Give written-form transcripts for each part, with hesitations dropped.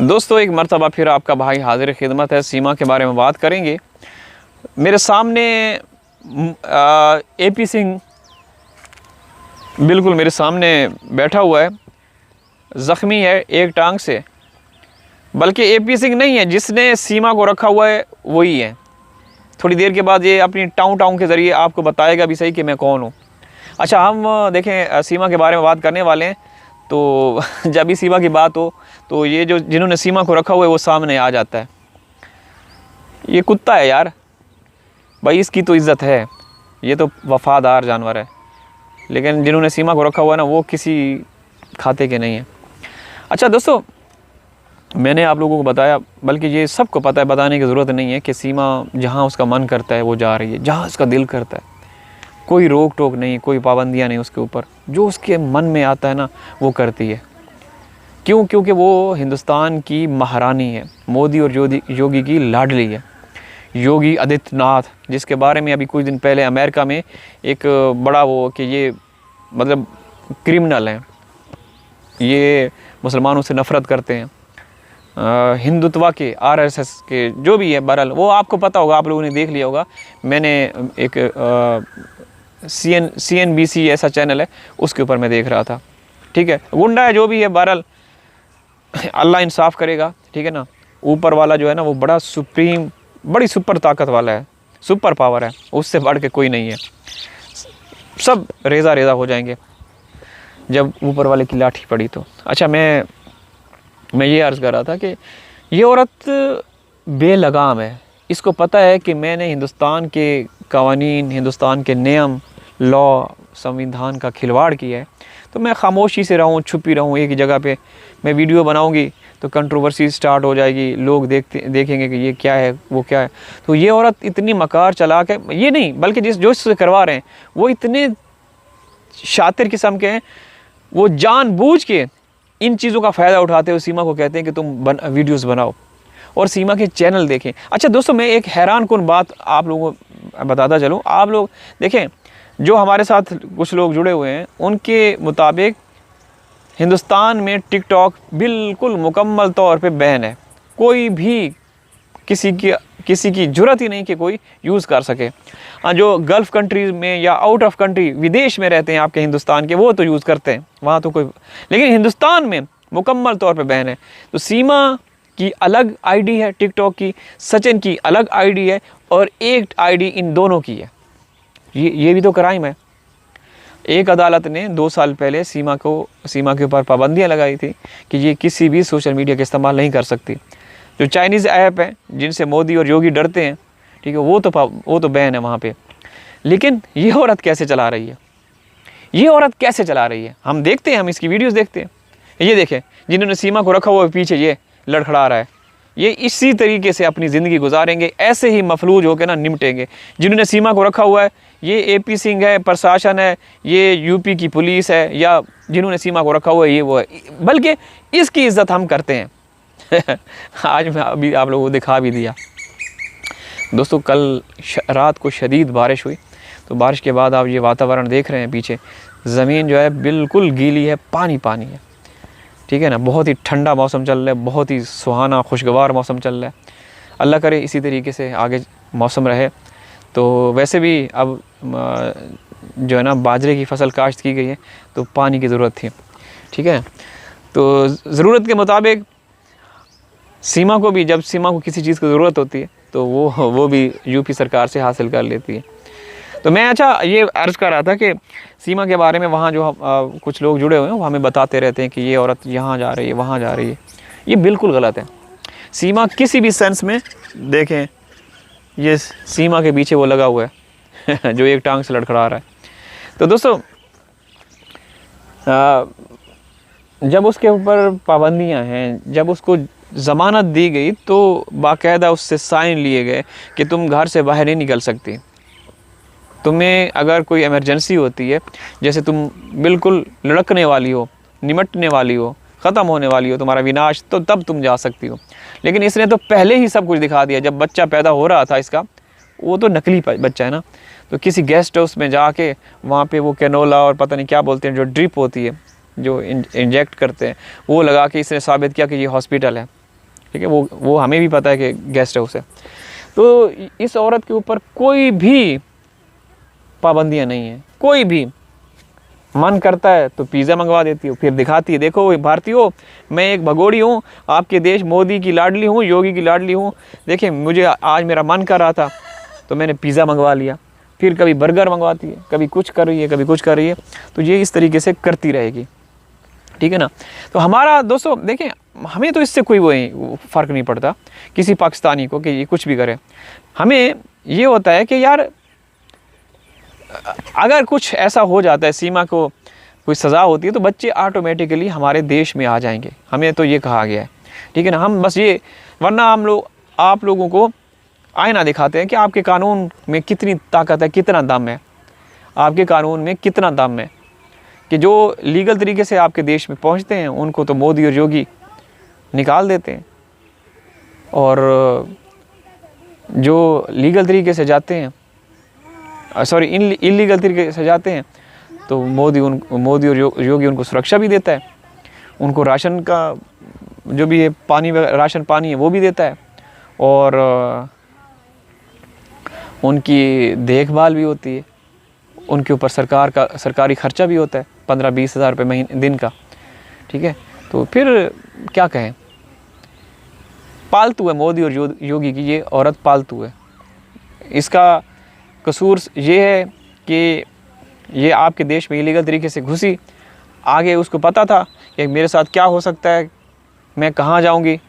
दोस्तों, एक मर्तबा फिर आपका भाई हाजिर खिदमत है। सीमा के बारे में बात करेंगे। मेरे सामने एपी सिंह बिल्कुल मेरे सामने बैठा हुआ है, ज़ख्मी है एक टांग से। बल्कि एपी सिंह नहीं है, जिसने सीमा को रखा हुआ है वही है। थोड़ी देर के बाद ये अपनी टाउं टाउं के ज़रिए आपको बताएगा भी सही कि मैं कौन हूँ। अच्छा, हम देखें सीमा के बारे में बात करने वाले हैं, तो जब भी सीमा की बात हो तो ये जो जिन्होंने सीमा को रखा हुआ है वो सामने आ जाता है। ये कुत्ता है यार भाई, इसकी तो इज़्ज़त है, ये तो वफ़ादार जानवर है। लेकिन जिन्होंने सीमा को रखा हुआ है ना, वो किसी खाते के नहीं है। अच्छा दोस्तों, मैंने आप लोगों को बताया, बल्कि ये सबको पता है, बताने की ज़रूरत नहीं है कि सीमा जहाँ उसका मन करता है वो जा रही है, जहाँ उसका दिल करता है। कोई रोक टोक नहीं, कोई पाबंदियाँ नहीं उसके ऊपर। जो उसके मन में आता है ना वो करती है। क्यों? क्योंकि वो हिंदुस्तान की महारानी है, मोदी और योगी की लाडली है। योगी आदित्यनाथ, जिसके बारे में अभी कुछ दिन पहले अमेरिका में एक बड़ा वो कि ये मतलब क्रिमिनल हैं, ये मुसलमानों से नफ़रत करते हैं, हिंदुत्व के आरएसएस के जो भी है, बहरहाल वो आपको पता होगा, आप लोगों ने देख लिया होगा। मैंने एक CNBC ऐसा चैनल है, उसके ऊपर मैं देख रहा था। ठीक है, गुंडा है जो भी है, बहरहाल अल्लाह इंसाफ करेगा। ठीक है ना, ऊपर वाला जो है ना वो बड़ा सुप्रीम, बड़ी सुपर ताकत वाला है, सुपर पावर है, उससे बढ़ के कोई नहीं है। सब रेज़ा रेज़ा हो जाएंगे जब ऊपर वाले की लाठी पड़ी तो। अच्छा, मैं ये अर्ज़ कर रहा था कि ये औरत बेलगाम है। इसको पता है कि मैंने हिंदुस्तान के कवानीन, हिंदुस्तान के नियम, लॉ, संविधान का खिलवाड़ किया है, तो मैं खामोशी से रहूँ, छुपी रहूँ एक ही जगह पे। मैं वीडियो बनाऊँगी तो कंट्रोवर्सी स्टार्ट हो जाएगी, लोग देखेंगे कि ये क्या है, वो क्या है। तो ये औरत इतनी मकार चला के, ये नहीं बल्कि जो इससे करवा रहे हैं वो इतने शातिर किस्म के हैं, वो जानबूझ के इन चीज़ों का फ़ायदा उठाते हुए सीमा को कहते हैं कि तुम वीडियोज़ बनाओ और सीमा के चैनल देखें। अच्छा दोस्तों, मैं एक हैरान कुन बात आप लोगों को बताता चलूँ। आप लोग देखें, जो हमारे साथ कुछ लोग जुड़े हुए हैं उनके मुताबिक हिंदुस्तान में टिकटॉक बिल्कुल मुकम्मल तौर पे बैन है। कोई भी किसी की जुर्रत ही नहीं कि कोई यूज़ कर सके। जो गल्फ़ कंट्रीज़ में या आउट ऑफ कंट्री, विदेश में रहते हैं आपके हिंदुस्तान के, वो तो यूज़ करते हैं, वहाँ तो कोई, लेकिन हिंदुस्तान में मुकम्मल तौर पे बैन है। तो सीमा की अलग आईडी है टिकटॉक की, सचिन की अलग आईडी है, और एक आईडी इन दोनों की है। ये भी तो क्राइम है। एक अदालत ने 2 साल पहले सीमा के ऊपर पाबंदियाँ लगाई थी कि ये किसी भी सोशल मीडिया का इस्तेमाल नहीं कर सकती। जो चाइनीज़ ऐप हैं जिनसे मोदी और योगी डरते हैं, ठीक है, वो तो बैन है वहाँ पे। लेकिन ये औरत कैसे चला रही है, ये औरत कैसे चला रही है, हम देखते हैं, हम इसकी वीडियोस देखते हैं। ये देखें, जिन्होंने सीमा को रखा हुआ है पीछे, ये लड़खड़ा रहा है, ये इसी तरीके से अपनी ज़िंदगी गुजारेंगे, ऐसे ही मफलूज होकर ना निमटेंगे। जिन्होंने सीमा को रखा हुआ है, ये एपी सिंह है, प्रशासन है, ये यूपी की पुलिस है, या जिन्होंने सीमा को रखा हुआ है ये वो है, बल्कि इसकी इज़्ज़त हम करते हैं। आज मैं अभी आप लोगों को दिखा भी दिया। दोस्तों, कल रात को शदीद बारिश हुई, तो बारिश के बाद आप ये वातावरण देख रहे हैं, पीछे ज़मीन जो है बिल्कुल गीली है, पानी पानी है। ठीक है ना, बहुत ही ठंडा मौसम चल रहा है, बहुत ही सुहाना खुशगवार मौसम चल रहा है। अल्लाह करे इसी तरीके से आगे मौसम रहे। तो वैसे भी अब जो है ना बाजरे की फसल काश्त की गई है, तो पानी की ज़रूरत थी। ठीक है, तो ज़रूरत के मुताबिक सीमा को भी, जब सीमा को किसी चीज़ की ज़रूरत होती है तो वो भी यूपी सरकार से हासिल कर लेती है। तो मैं अच्छा ये अर्ज़ कर रहा था कि सीमा के बारे में वहाँ जो कुछ लोग जुड़े हुए हैं वो हमें बताते रहते हैं कि ये औरत यहाँ जा रही है, वहाँ जा रही है। ये बिल्कुल गलत है। सीमा किसी भी सेंस में देखें, ये सीमा के पीछे वो लगा हुआ है जो एक टांग से लड़खड़ा रहा है। तो दोस्तों, जब उसके ऊपर पाबंदियाँ हैं, जब उसको ज़मानत दी गई, तो बाकायदा उससे साइन लिए गए कि तुम घर से बाहर नहीं निकल सकती। तुम्हें अगर कोई इमरजेंसी होती है, जैसे तुम बिल्कुल लड़कने वाली हो, निमटने वाली हो, ख़त्म होने वाली हो, तुम्हारा विनाश, तो तब तुम जा सकती हो। लेकिन इसने तो पहले ही सब कुछ दिखा दिया। जब बच्चा पैदा हो रहा था इसका, वो तो नकली बच्चा है ना, तो किसी गेस्ट हाउस में जाके वहाँ पे वो कैनोला और पता नहीं क्या बोलते हैं, जो ड्रिप होती है, जो इंजेक्ट करते हैं, वो लगा के इसने साबित किया कि ये हॉस्पिटल है। ठीक है, वो हमें भी पता है कि गेस्ट हाउस है। तो इस औरत के ऊपर कोई भी पाबंदियां नहीं है, कोई भी मन करता है तो पिज़्ज़ा मंगवा देती हो, फिर दिखाती है देखो भारतीयों मैं एक भगोड़ी हूँ, आपके देश मोदी की लाडली हूँ, योगी की लाडली हूँ, देखिए मुझे आज मेरा मन कर रहा था तो मैंने पिज़्ज़ा मंगवा लिया। फिर कभी बर्गर मंगवाती है, कभी कुछ कर रही है, कभी कुछ कर रही है। तो ये इस तरीके से करती रहेगी, ठीक है ना। तो हमारा दोस्तों देखें, हमें तो इससे कोई वो फ़र्क नहीं पड़ता किसी पाकिस्तानी को कि ये कुछ भी करे। हमें ये होता है कि यार अगर कुछ ऐसा हो जाता है, सीमा को कोई सज़ा होती है, तो बच्चे ऑटोमेटिकली हमारे देश में आ जाएंगे, हमें तो ये कहा गया है, ठीक है ना। हम बस ये, वरना हम लोग आप लोगों को आईना दिखाते हैं कि आपके कानून में कितनी ताकत है, कितना दम है, आपके कानून में कितना दम है, कि जो लीगल तरीके से आपके देश में पहुंचते हैं उनको तो मोदी और योगी निकाल देते हैं, और जो लीगल तरीके से जाते हैं, सॉरी इलीगल तरीके से जाते हैं, तो मोदी और योगी उनको सुरक्षा भी देता है, उनको राशन का जो भी है पानी, राशन पानी है वो भी देता है, और उनकी देखभाल भी होती है, उनके ऊपर सरकारी खर्चा भी होता है 15-20 हज़ार रुपये महीने दिन का, ठीक है। तो फिर क्या कहें, पालतू है मोदी और योगी की ये औरत, पालतू है। इसका कसूर ये है कि ये आपके देश में इलीगल तरीके से घुसी, आगे उसको पता था कि मेरे साथ क्या हो सकता है, मैं कहाँ जाऊंगी,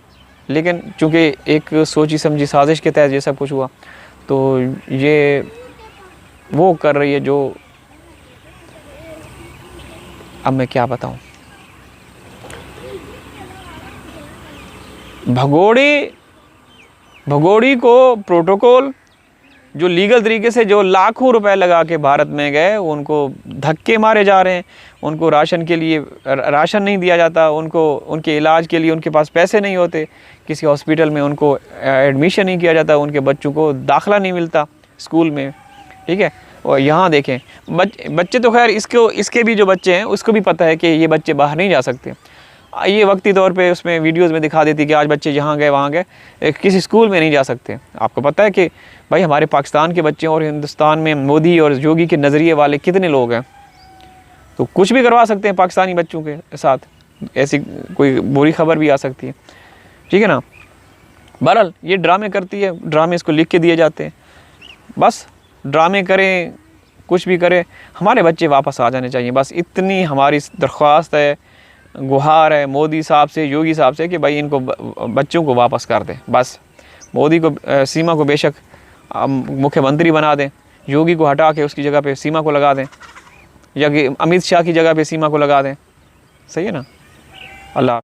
लेकिन चूंकि एक सोची समझी साजिश के तहत ये सब कुछ हुआ, तो ये वो कर रही है जो, अब मैं क्या बताऊं। भगोड़ी को प्रोटोकॉल जो लीगल तरीके से जो लाखों रुपए लगा के भारत में गए, उनको धक्के मारे जा रहे हैं, उनको राशन के लिए राशन नहीं दिया जाता, उनको उनके इलाज के लिए उनके पास पैसे नहीं होते, किसी हॉस्पिटल में उनको एडमिशन नहीं किया जाता, उनके बच्चों को दाखिला नहीं मिलता स्कूल में, ठीक है। और यहाँ देखें बच्चे तो खैर इसके भी जो बच्चे हैं उसको भी पता है कि ये बच्चे बाहर नहीं जा सकते, ये वक्ती तौर पे उसमें वीडियोज़ में दिखा देती कि आज बच्चे यहाँ गए वहाँ गए, किसी स्कूल में नहीं जा सकते। आपको पता है कि भाई हमारे पाकिस्तान के बच्चे और हिंदुस्तान में मोदी और योगी के नज़रिए वाले कितने लोग हैं, तो कुछ भी करवा सकते हैं पाकिस्तानी बच्चों के साथ, ऐसी कोई बुरी खबर भी आ सकती है, ठीक है ना। बहरहाल ये ड्रामे करती है, ड्रामे इसको लिख के दिए जाते हैं, बस ड्रामे करें कुछ भी करें, हमारे बच्चे वापस आ जाने चाहिए, बस इतनी हमारी दरख्वास्त है, गुहार है मोदी साहब से, योगी साहब से कि भाई इनको बच्चों को वापस कर दें। बस मोदी को सीमा को बेशक मुख्यमंत्री बना दें, योगी को हटा के उसकी जगह पे सीमा को लगा दें, या कि अमित शाह की जगह पे सीमा को लगा दें, सही है ना। अल्लाह।